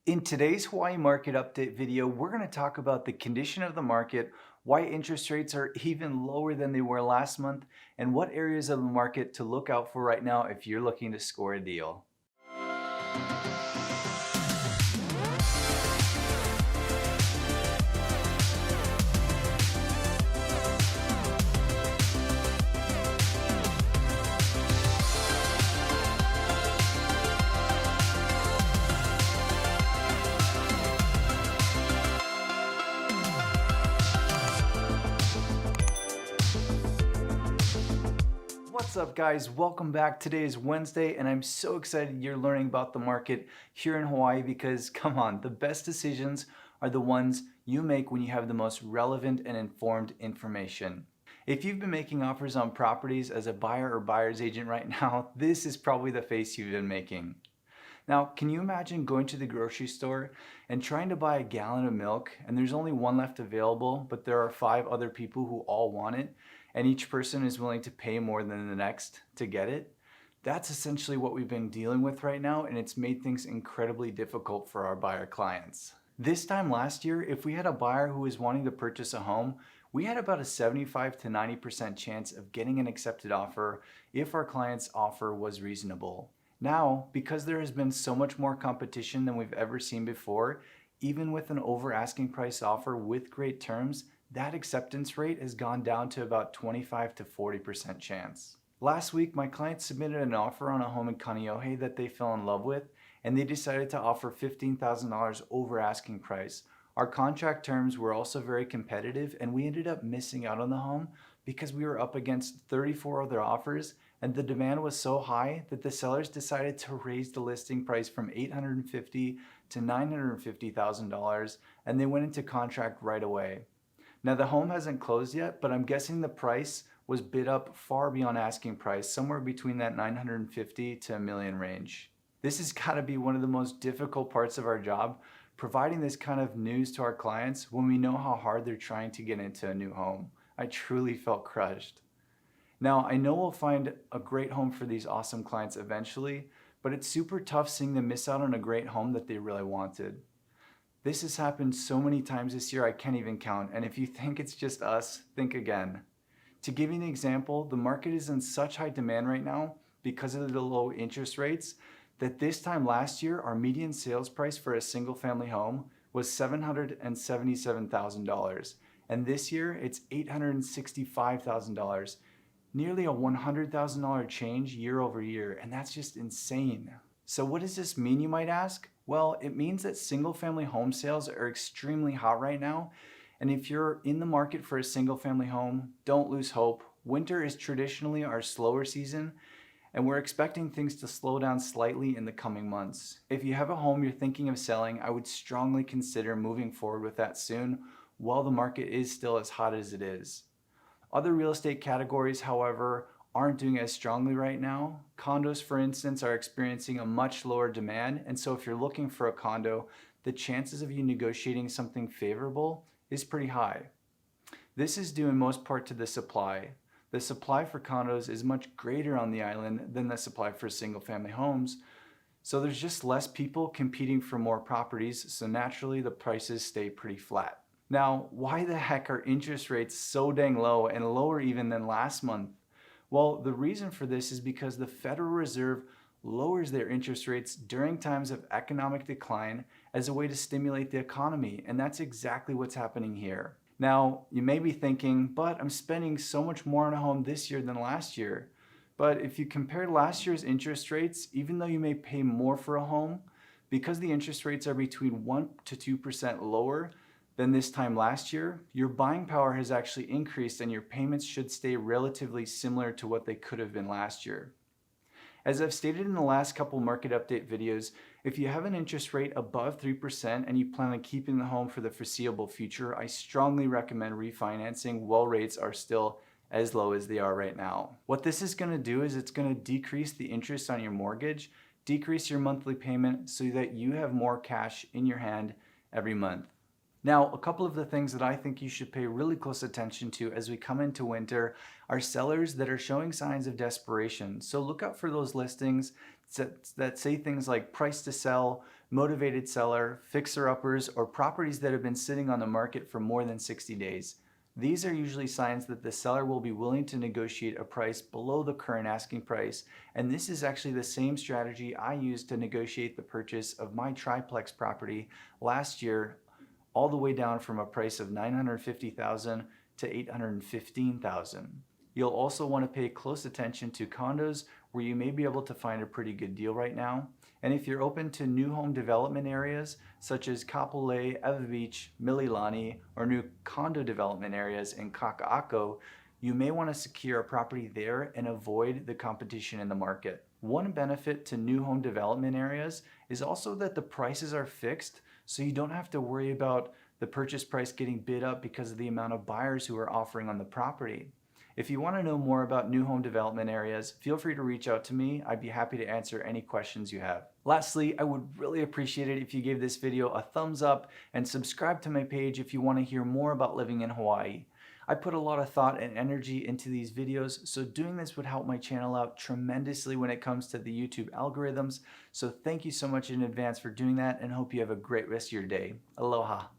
In today's Hawaii market update video, we're going to talk about the condition of the market, why interest rates are even lower than they were last month, and what areas of the market to look out for right now if you're looking to score a deal. What's up, guys? Welcome back. Today is Wednesday, and I'm so excited you're learning about the market here in Hawaii because, come on, the best decisions are the ones you make when you have the most relevant and informed information. If you've been making offers on properties as a buyer or buyer's agent right now, this is probably the face you've been making. Now, can you imagine going to the grocery store and trying to buy a gallon of milk and there's only one left available, but there are 5 other people who all want it, and each person is willing to pay more than the next to get it? That's essentially what we've been dealing with right now, and it's made things incredibly difficult for our buyer clients. This time last year, if we had a buyer who was wanting to purchase a home, we had about a 75 to 90% chance of getting an accepted offer if our client's offer was reasonable. Now, because there has been so much more competition than we've ever seen before, even with an over asking price offer with great terms, that acceptance rate has gone down to about 25 to 40% chance. Last week, my client submitted an offer on a home in Kaneohe that they fell in love with, and they decided to offer $15,000 over asking price. Our contract terms were also very competitive, and we ended up missing out on the home because we were up against 34 other offers, and the demand was so high that the sellers decided to raise the listing price from $850,000 to $950,000, and they went into contract right away. Now, the home hasn't closed yet, but I'm guessing the price was bid up far beyond asking price, somewhere between that $950,000 to $1 million range. This has got to be one of the most difficult parts of our job, providing this kind of news to our clients when we know how hard they're trying to get into a new home. I truly felt crushed. Now, I know we'll find a great home for these awesome clients eventually, but it's super tough seeing them miss out on a great home that they really wanted. This has happened so many times this year I can't even count, and if you think it's just us, think again. To give you an example, the market is in such high demand right now because of the low interest rates that this time last year, our median sales price for a single family home was $777,000, and this year it's $865,000. Nearly a $100,000 change year over year, and that's just insane. So what does this mean, you might ask? Well, it means that single family home sales are extremely hot right now, and if you're in the market for a single family home, don't lose hope. Winter is traditionally our slower season, and we're expecting things to slow down slightly in the coming months. If you have a home you're thinking of selling, I would strongly consider moving forward with that soon while the market is still as hot as it is. Other real estate categories, however, aren't doing as strongly right now. Condos, for instance, are experiencing a much lower demand, and so if you're looking for a condo, the chances of you negotiating something favorable is pretty high. This is due in most part to the supply. The supply for condos is much greater on the island than the supply for single-family homes, so there's just less people competing for more properties, so naturally the prices stay pretty flat. Now, why the heck are interest rates so dang low and lower even than last month? Well, the reason for this is because the Federal Reserve lowers their interest rates during times of economic decline as a way to stimulate the economy, and that's exactly what's happening here. Now, you may be thinking, but I'm spending so much more on a home this year than last year. But if you compare last year's interest rates, even though you may pay more for a home, because the interest rates are between 1 to 2% lower than this time last year, your buying power has actually increased and your payments should stay relatively similar to what they could have been last year. As I've stated in the last couple market update videos, if you have an interest rate above 3% and you plan on keeping the home for the foreseeable future, I strongly recommend refinancing while rates are still as low as they are right now. What this is going to do is it's going to decrease the interest on your mortgage, decrease your monthly payment so that you have more cash in your hand every month. Now, a couple of the things that I think you should pay really close attention to as we come into winter are sellers that are showing signs of desperation. So look out for those listings that say things like price to sell, motivated seller, fixer-uppers, or properties that have been sitting on the market for more than 60 days. These are usually signs that the seller will be willing to negotiate a price below the current asking price, and this is actually the same strategy I used to negotiate the purchase of my triplex property last year, all the way down from a price of $950,000 to $815,000. You'll also want to pay close attention to condos where you may be able to find a pretty good deal right now. And if you're open to new home development areas such as Kapolei, Eva Beach, Mililani, or new condo development areas in Kaka'ako, you may want to secure a property there and avoid the competition in the market. One benefit to new home development areas is also that the prices are fixed, so you don't have to worry about the purchase price getting bid up because of the amount of buyers who are offering on the property. If you want to know more about new home development areas, feel free to reach out to me. I'd be happy to answer any questions you have. Lastly, I would really appreciate it if you gave this video a thumbs up and subscribe to my page if you want to hear more about living in Hawaii. I put a lot of thought and energy into these videos, so doing this would help my channel out tremendously when it comes to the YouTube algorithms. So thank you so much in advance for doing that, and hope you have a great rest of your day. Aloha.